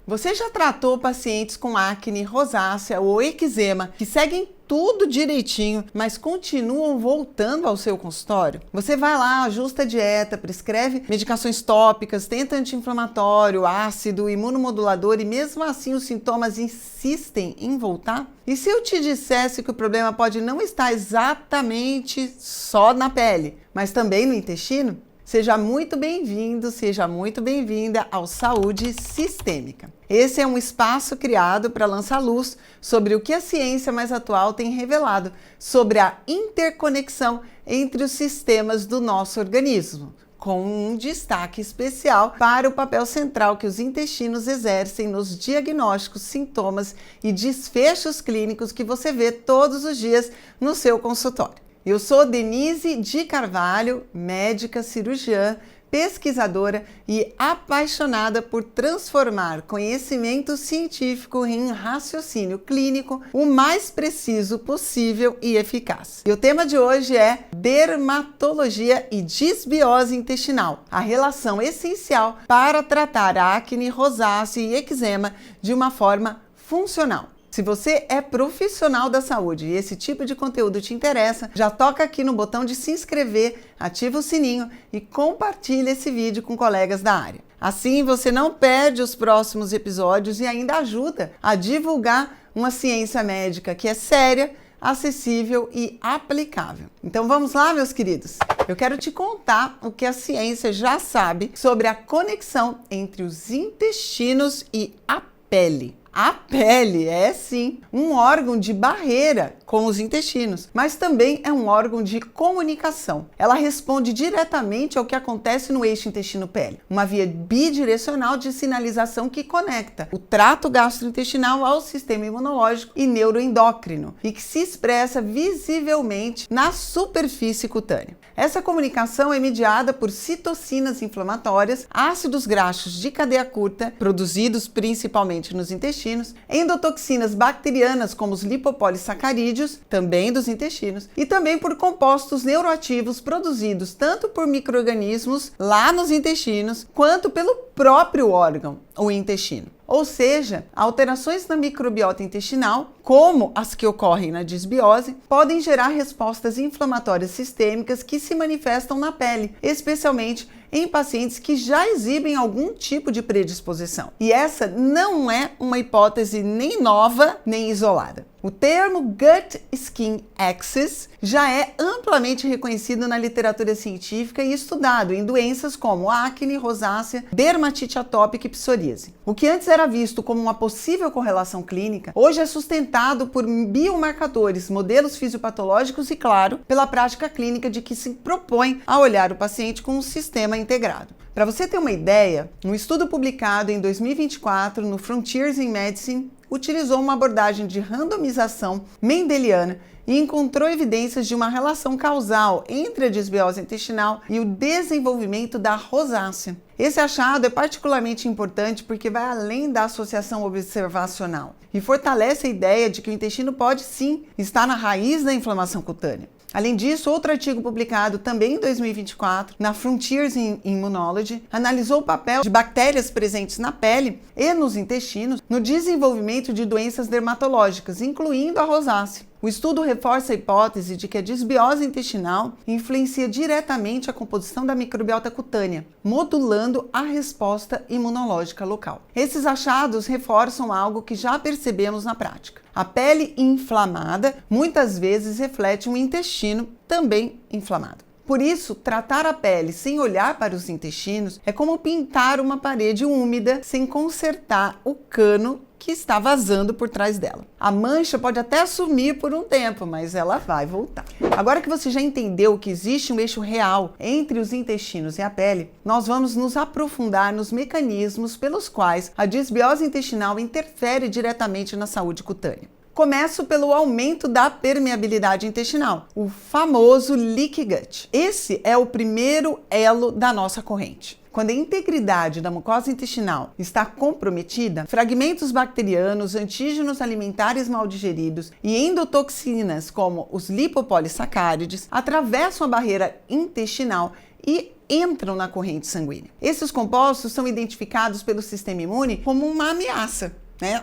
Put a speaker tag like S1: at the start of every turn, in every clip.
S1: Você já tratou pacientes com acne, rosácea ou eczema que seguem tudo direitinho, mas continuam voltando ao seu consultório? Você vai lá, ajusta a dieta, prescreve medicações tópicas, tenta anti-inflamatório, ácido, imunomodulador e mesmo assim os sintomas insistem em voltar? E se eu te dissesse que o problema pode não estar exatamente só na pele, mas também no intestino? Seja muito bem-vindo, seja muito bem-vinda ao Saúde Sistêmica. Esse é um espaço criado para lançar luz sobre o que a ciência mais atual tem revelado sobre a interconexão entre os sistemas do nosso organismo, com um destaque especial para o papel central que os intestinos exercem nos diagnósticos, sintomas e desfechos clínicos que você vê todos os dias no seu consultório. Eu sou Denise de Carvalho, médica cirurgiã, pesquisadora e apaixonada por transformar conhecimento científico em raciocínio clínico o mais preciso possível e eficaz. E o tema de hoje é dermatologia e disbiose intestinal, a relação essencial para tratar acne, rosácea e eczema de uma forma funcional. Se você é profissional da saúde e esse tipo de conteúdo te interessa, já toca aqui no botão de se inscrever, ativa o sininho e compartilha esse vídeo com colegas da área. Assim você não perde os próximos episódios e ainda ajuda a divulgar uma ciência médica que é séria, acessível e aplicável. Então vamos lá, meus queridos? Eu quero te contar o que a ciência já sabe sobre a conexão entre os intestinos e a pele. A pele é, sim, um órgão de barreira com os intestinos, mas também é um órgão de comunicação. Ela responde diretamente ao que acontece no eixo intestino-pele, uma via bidirecional de sinalização que conecta o trato gastrointestinal ao sistema imunológico e neuroendócrino e que se expressa visivelmente na superfície cutânea. Essa comunicação é mediada por citocinas inflamatórias, ácidos graxos de cadeia curta, produzidos principalmente nos intestinos, endotoxinas bacterianas como os lipopolissacarídeos, também dos intestinos, e também por compostos neuroativos produzidos tanto por micro-organismos lá nos intestinos, quanto pelo próprio órgão, o intestino. Ou seja, alterações na microbiota intestinal, como as que ocorrem na disbiose, podem gerar respostas inflamatórias sistêmicas que se manifestam na pele, especialmente em pacientes que já exibem algum tipo de predisposição. E essa não é uma hipótese nem nova, nem isolada. O termo Gut-Skin Axis já é amplamente reconhecido na literatura científica e estudado em doenças como acne, rosácea, dermatite atópica e psoríase. O que antes era visto como uma possível correlação clínica, hoje é sustentado por biomarcadores, modelos fisiopatológicos e, claro, pela prática clínica de que se propõe a olhar o paciente com um sistema integrado. Para você ter uma ideia, um estudo publicado em 2024 no Frontiers in Medicine utilizou uma abordagem de randomização mendeliana e encontrou evidências de uma relação causal entre a disbiose intestinal e o desenvolvimento da rosácea. Esse achado é particularmente importante porque vai além da associação observacional e fortalece a ideia de que o intestino pode sim estar na raiz da inflamação cutânea. Além disso, outro artigo publicado também em 2024 na Frontiers in Immunology analisou o papel de bactérias presentes na pele e nos intestinos no desenvolvimento de doenças dermatológicas, incluindo a rosácea. O estudo reforça a hipótese de que a disbiose intestinal influencia diretamente a composição da microbiota cutânea, modulando a resposta imunológica local. Esses achados reforçam algo que já percebemos na prática. A pele inflamada muitas vezes reflete um intestino também inflamado. Por isso, tratar a pele sem olhar para os intestinos é como pintar uma parede úmida sem consertar o cano que está vazando por trás dela. A mancha pode até sumir por um tempo, mas ela vai voltar. Agora que você já entendeu que existe um eixo real entre os intestinos e a pele, nós vamos nos aprofundar nos mecanismos pelos quais a disbiose intestinal interfere diretamente na saúde cutânea. Começo pelo aumento da permeabilidade intestinal, o famoso leaky gut. Esse é o primeiro elo da nossa corrente. Quando a integridade da mucosa intestinal está comprometida, fragmentos bacterianos, antígenos alimentares mal digeridos e endotoxinas, como os lipopolissacarídeos, atravessam a barreira intestinal e entram na corrente sanguínea. Esses compostos são identificados pelo sistema imune como uma ameaça.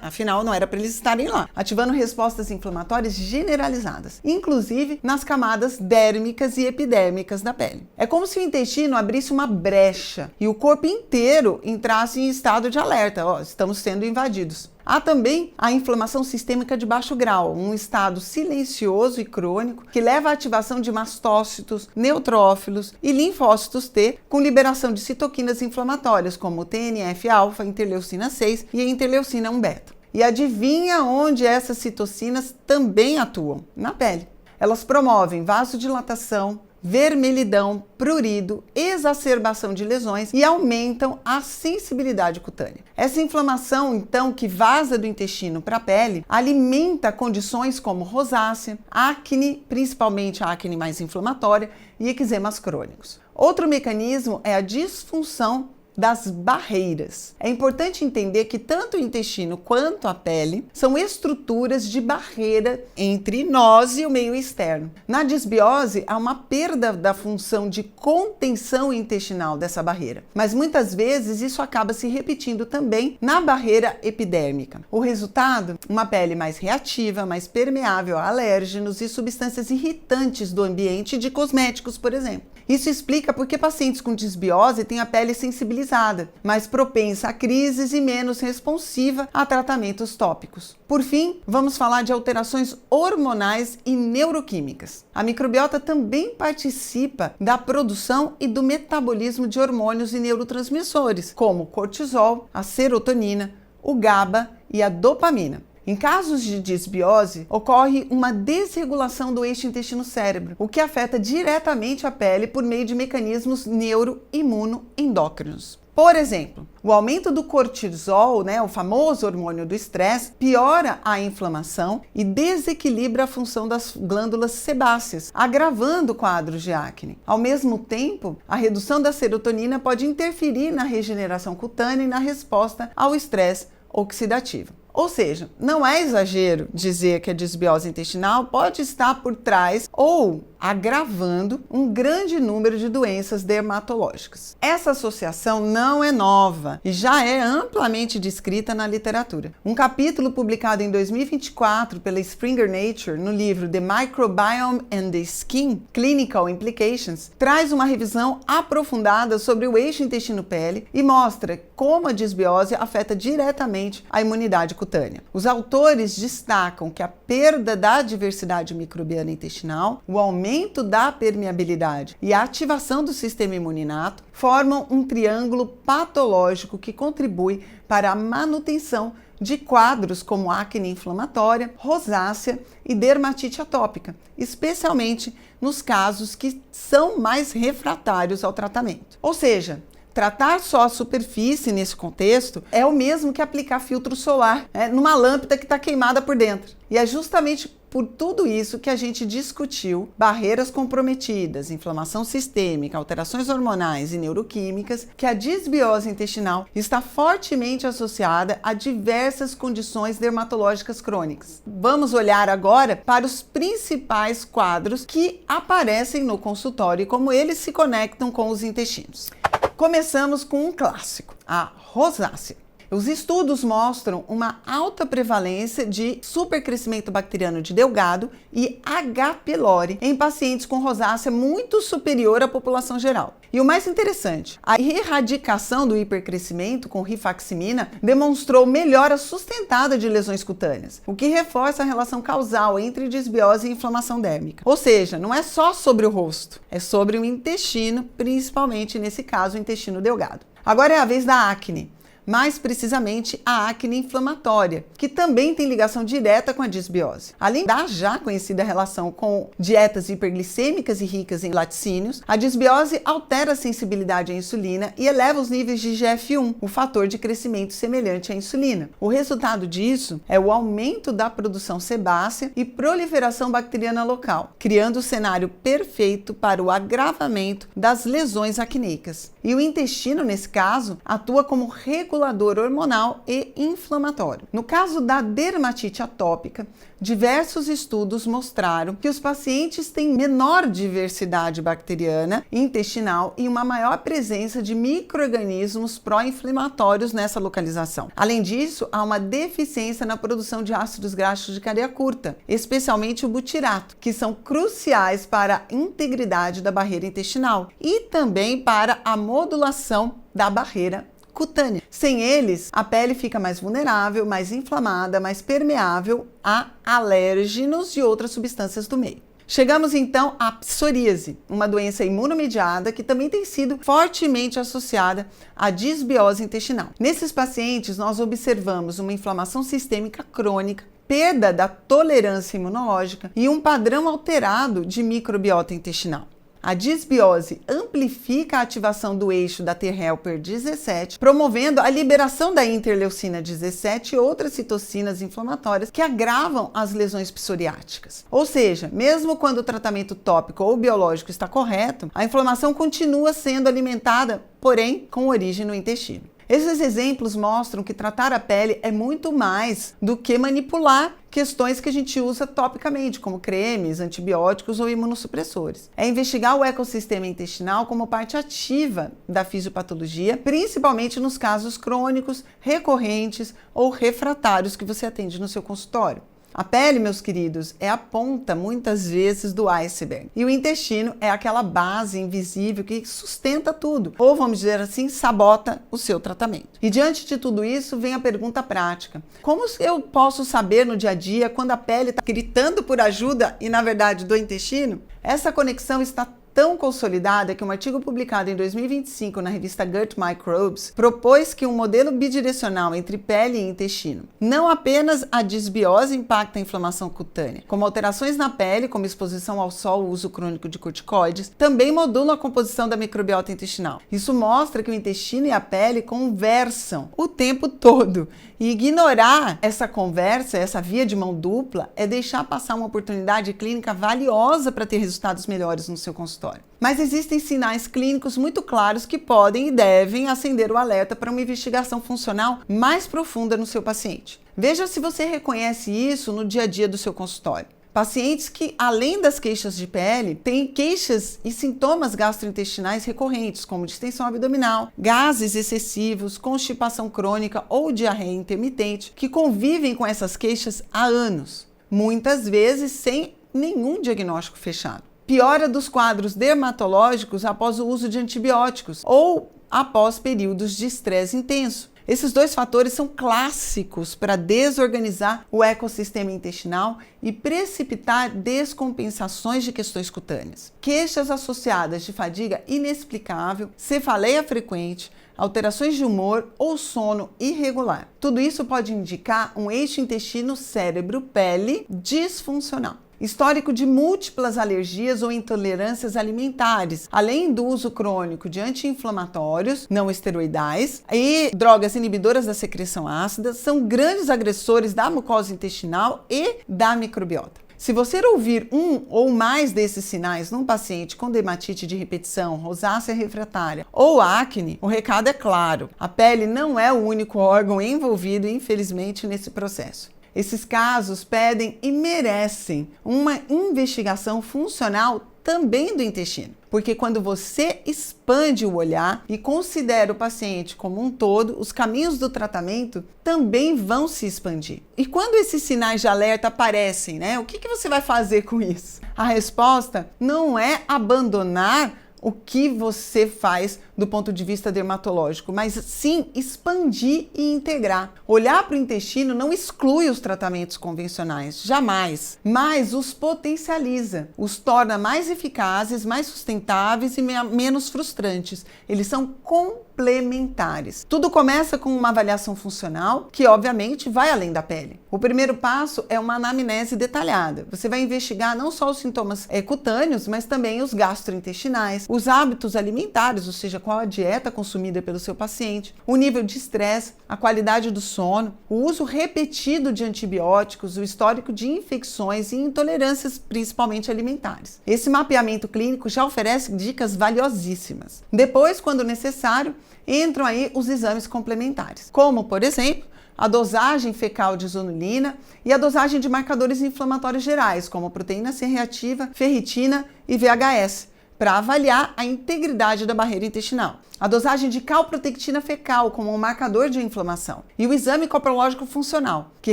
S1: Afinal, não era para eles estarem lá, ativando respostas inflamatórias generalizadas, inclusive nas camadas dérmicas e epidérmicas da pele. É como se o intestino abrisse uma brecha e o corpo inteiro entrasse em estado de alerta. Estamos sendo invadidos. Há também a inflamação sistêmica de baixo grau, um estado silencioso e crônico que leva à ativação de mastócitos, neutrófilos e linfócitos T, com liberação de citoquinas inflamatórias como TNF-alfa, interleucina 6 e a interleucina 1-beta. E adivinha onde essas citocinas também atuam? Na pele. Elas promovem vasodilatação, vermelhidão, prurido, exacerbação de lesões e aumentam a sensibilidade cutânea. Essa inflamação, então, que vaza do intestino para a pele, alimenta condições como rosácea, acne, principalmente a acne mais inflamatória, e eczemas crônicos. Outro mecanismo é a disfunção das barreiras. É importante entender que tanto o intestino quanto a pele são estruturas de barreira entre nós e o meio externo. Na disbiose, há uma perda da função de contenção intestinal dessa barreira, mas muitas vezes isso acaba se repetindo também na barreira epidérmica. O resultado? Uma pele mais reativa, mais permeável a alérgenos e substâncias irritantes do ambiente e de cosméticos, por exemplo. Isso explica por que pacientes com disbiose têm a pele sensibilizada, mais propensa a crises e menos responsiva a tratamentos tópicos. Por fim, vamos falar de alterações hormonais e neuroquímicas. A microbiota também participa da produção e do metabolismo de hormônios e neurotransmissores, como o cortisol, a serotonina, o GABA e a dopamina. Em casos de disbiose, ocorre uma desregulação do eixo intestino-cérebro, o que afeta diretamente a pele por meio de mecanismos neuroimunoendócrinos. Por exemplo, o aumento do cortisol, o famoso hormônio do estresse, piora a inflamação e desequilibra a função das glândulas sebáceas, agravando quadros de acne. Ao mesmo tempo, a redução da serotonina pode interferir na regeneração cutânea e na resposta ao estresse oxidativo. Ou seja, não é exagero dizer que a disbiose intestinal pode estar por trás ou agravando um grande número de doenças dermatológicas. Essa associação não é nova e já é amplamente descrita na literatura. Um capítulo publicado em 2024 pela Springer Nature no livro The Microbiome and the Skin: Clinical Implications traz uma revisão aprofundada sobre o eixo intestino-pele e mostra como a disbiose afeta diretamente a imunidade cutânea. Os autores destacam que a perda da diversidade microbiana intestinal, o aumento da permeabilidade e a ativação do sistema imune inato formam um triângulo patológico que contribui para a manutenção de quadros como acne inflamatória, rosácea e dermatite atópica, especialmente nos casos que são mais refratários ao tratamento. Ou seja, tratar só a superfície nesse contexto é o mesmo que aplicar filtro solar numa lâmpada que está queimada por dentro. E é justamente por tudo isso que a gente discutiu barreiras comprometidas, inflamação sistêmica, alterações hormonais e neuroquímicas, que a disbiose intestinal está fortemente associada a diversas condições dermatológicas crônicas. Vamos olhar agora para os principais quadros que aparecem no consultório e como eles se conectam com os intestinos. Começamos com um clássico, a rosácea. Os estudos mostram uma alta prevalência de supercrescimento bacteriano de Delgado e H. pylori em pacientes com rosácea muito superior à população geral. E o mais interessante, a erradicação do hipercrescimento com rifaximina demonstrou melhora sustentada de lesões cutâneas, o que reforça a relação causal entre disbiose e inflamação dérmica. Ou seja, não é só sobre o rosto, é sobre o intestino, principalmente nesse caso o intestino delgado. Agora é a vez da acne. Mais precisamente a acne inflamatória, que também tem ligação direta com a disbiose. Além da já conhecida relação com dietas hiperglicêmicas e ricas em laticínios, a disbiose altera a sensibilidade à insulina e eleva os níveis de IGF-1, o fator de crescimento semelhante à insulina. O resultado disso é o aumento da produção sebácea e proliferação bacteriana local, criando o cenário perfeito para o agravamento das lesões acneicas. E o intestino, nesse caso, atua como regulador hormonal e inflamatório. No caso da dermatite atópica, diversos estudos mostraram que os pacientes têm menor diversidade bacteriana e intestinal e uma maior presença de micro-organismos pró-inflamatórios nessa localização. Além disso, há uma deficiência na produção de ácidos graxos de cadeia curta, especialmente o butirato, que são cruciais para a integridade da barreira intestinal e também para a modulação da barreira cutânea. Sem eles, a pele fica mais vulnerável, mais inflamada, mais permeável a alérgenos e outras substâncias do meio. Chegamos então à psoríase, uma doença imunomediada que também tem sido fortemente associada à disbiose intestinal. Nesses pacientes, nós observamos uma inflamação sistêmica crônica, perda da tolerância imunológica e um padrão alterado de microbiota intestinal. A disbiose amplifica a ativação do eixo da T-helper 17, promovendo a liberação da interleucina 17 e outras citocinas inflamatórias que agravam as lesões psoriáticas. Ou seja, mesmo quando o tratamento tópico ou biológico está correto, a inflamação continua sendo alimentada, porém, com origem no intestino. Esses exemplos mostram que tratar a pele é muito mais do que manipular questões que a gente usa topicamente, como cremes, antibióticos ou imunossupressores. É investigar o ecossistema intestinal como parte ativa da fisiopatologia, principalmente nos casos crônicos, recorrentes ou refratários que você atende no seu consultório. A pele, meus queridos, é a ponta, muitas vezes, do iceberg. E o intestino é aquela base invisível que sustenta tudo, ou vamos dizer assim, sabota o seu tratamento. E diante de tudo isso, vem a pergunta prática. Como eu posso saber no dia a dia quando a pele está gritando por ajuda e, na verdade, do intestino? Essa conexão está tão consolidada que um artigo publicado em 2025 na revista Gut Microbes propôs que um modelo bidirecional entre pele e intestino. Não apenas a disbiose impacta a inflamação cutânea, como alterações na pele, como exposição ao sol, o uso crônico de corticoides, também modulam a composição da microbiota intestinal. Isso mostra que o intestino e a pele conversam o tempo todo. E ignorar essa conversa, essa via de mão dupla, é deixar passar uma oportunidade clínica valiosa para ter resultados melhores no seu consultório. Mas existem sinais clínicos muito claros que podem e devem acender o alerta para uma investigação funcional mais profunda no seu paciente. Veja se você reconhece isso no dia a dia do seu consultório. Pacientes que, além das queixas de pele, têm queixas e sintomas gastrointestinais recorrentes, como distensão abdominal, gases excessivos, constipação crônica ou diarreia intermitente, que convivem com essas queixas há anos, muitas vezes sem nenhum diagnóstico fechado. Piora dos quadros dermatológicos após o uso de antibióticos ou após períodos de estresse intenso. Esses dois fatores são clássicos para desorganizar o ecossistema intestinal e precipitar descompensações de questões cutâneas. Queixas associadas de fadiga inexplicável, cefaleia frequente, alterações de humor ou sono irregular. Tudo isso pode indicar um eixo intestino-cérebro-pele disfuncional. Histórico de múltiplas alergias ou intolerâncias alimentares, além do uso crônico de anti-inflamatórios não esteroidais e drogas inibidoras da secreção ácida, são grandes agressores da mucosa intestinal e da microbiota. Se você ouvir um ou mais desses sinais num paciente com dermatite de repetição, rosácea refratária ou acne, o recado é claro: a pele não é o único órgão envolvido, infelizmente, nesse processo. Esses casos pedem e merecem uma investigação funcional também do intestino, porque quando você expande o olhar e considera o paciente como um todo, os caminhos do tratamento também vão se expandir. E quando esses sinais de alerta aparecem, o que você vai fazer com isso? A resposta não é abandonar o que você faz do ponto de vista dermatológico, mas sim expandir e integrar. Olhar para o intestino não exclui os tratamentos convencionais, jamais, mas os potencializa, os torna mais eficazes, mais sustentáveis e menos frustrantes. Eles são complementares complementares. Tudo começa com uma avaliação funcional, que obviamente vai além da pele. O primeiro passo é uma anamnese detalhada. Você vai investigar não só os sintomas cutâneos, mas também os gastrointestinais, os hábitos alimentares, ou seja, qual a dieta consumida pelo seu paciente, o nível de estresse, a qualidade do sono, o uso repetido de antibióticos, o histórico de infecções e intolerâncias, principalmente alimentares. Esse mapeamento clínico já oferece dicas valiosíssimas. Depois, quando necessário, entram aí os exames complementares, como, por exemplo, a dosagem fecal de zonulina e a dosagem de marcadores inflamatórios gerais, como proteína C reativa, ferritina e VHS, para avaliar a integridade da barreira intestinal. A dosagem de calprotectina fecal como um marcador de inflamação. E o exame coprológico funcional, que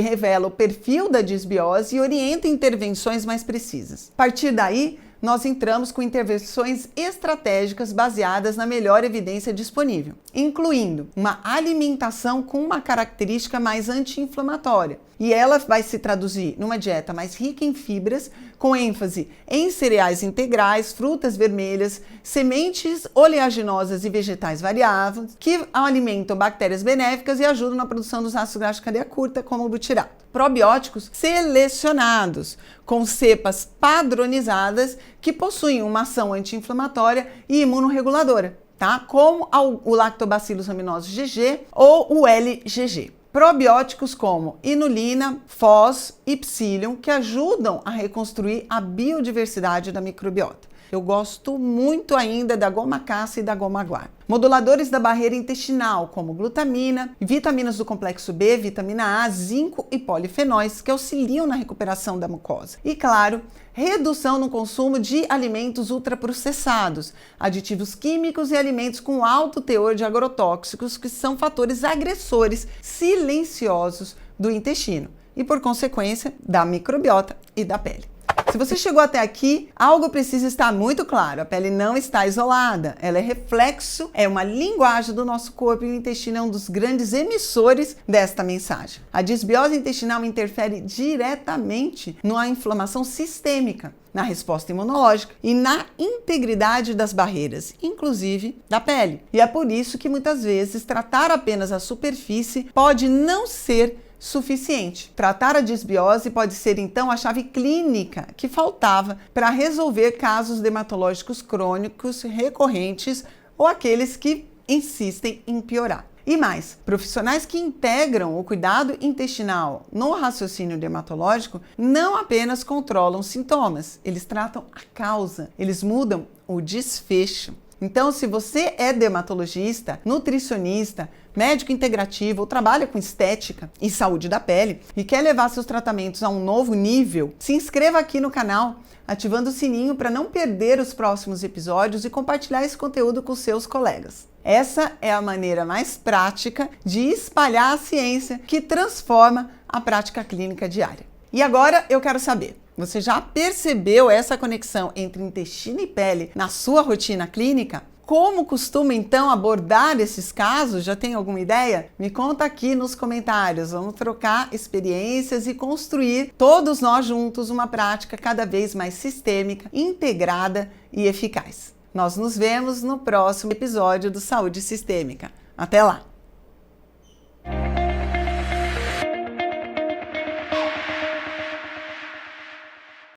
S1: revela o perfil da disbiose e orienta intervenções mais precisas. A partir daí, nós entramos com intervenções estratégicas baseadas na melhor evidência disponível, incluindo uma alimentação com uma característica mais anti-inflamatória. E ela vai se traduzir numa dieta mais rica em fibras, com ênfase em cereais integrais, frutas vermelhas, sementes oleaginosas e vegetais variáveis, que alimentam bactérias benéficas e ajudam na produção dos ácidos graxos de cadeia curta, como o butirato. Probióticos selecionados, com cepas padronizadas que possuem uma ação anti-inflamatória e imunorreguladora, tá? Como o Lactobacillus rhamnosus GG ou o LGG. Probióticos como inulina, fós e psyllium, que ajudam a reconstruir a biodiversidade da microbiota. Eu gosto muito ainda da goma caça e da goma aguar. Moduladores da barreira intestinal, como glutamina, vitaminas do complexo B, vitamina A, zinco e polifenóis, que auxiliam na recuperação da mucosa. E, claro, redução no consumo de alimentos ultraprocessados, aditivos químicos e alimentos com alto teor de agrotóxicos, que são fatores agressores silenciosos do intestino e, por consequência, da microbiota e da pele. Se você chegou até aqui, algo precisa estar muito claro. A pele não está isolada, ela é reflexo, é uma linguagem do nosso corpo e o intestino é um dos grandes emissores desta mensagem. A disbiose intestinal interfere diretamente na inflamação sistêmica, na resposta imunológica e na integridade das barreiras, inclusive da pele. E é por isso que muitas vezes tratar apenas a superfície pode não ser suficiente. Tratar a disbiose pode ser então a chave clínica que faltava para resolver casos dermatológicos crônicos recorrentes ou aqueles que insistem em piorar. E mais, profissionais que integram o cuidado intestinal no raciocínio dermatológico não apenas controlam sintomas, eles tratam a causa, eles mudam o desfecho. Então, se você é dermatologista, nutricionista, médico integrativo ou trabalha com estética e saúde da pele e quer levar seus tratamentos a um novo nível, se inscreva aqui no canal, ativando o sininho para não perder os próximos episódios e compartilhar esse conteúdo com seus colegas. Essa é a maneira mais prática de espalhar a ciência que transforma a prática clínica diária. E agora eu quero saber, você já percebeu essa conexão entre intestino e pele na sua rotina clínica? Como costuma então abordar esses casos? Já tem alguma ideia? Me conta aqui nos comentários. Vamos trocar experiências e construir todos nós juntos uma prática cada vez mais sistêmica, integrada e eficaz. Nós nos vemos no próximo episódio do Saúde Sistêmica. Até lá!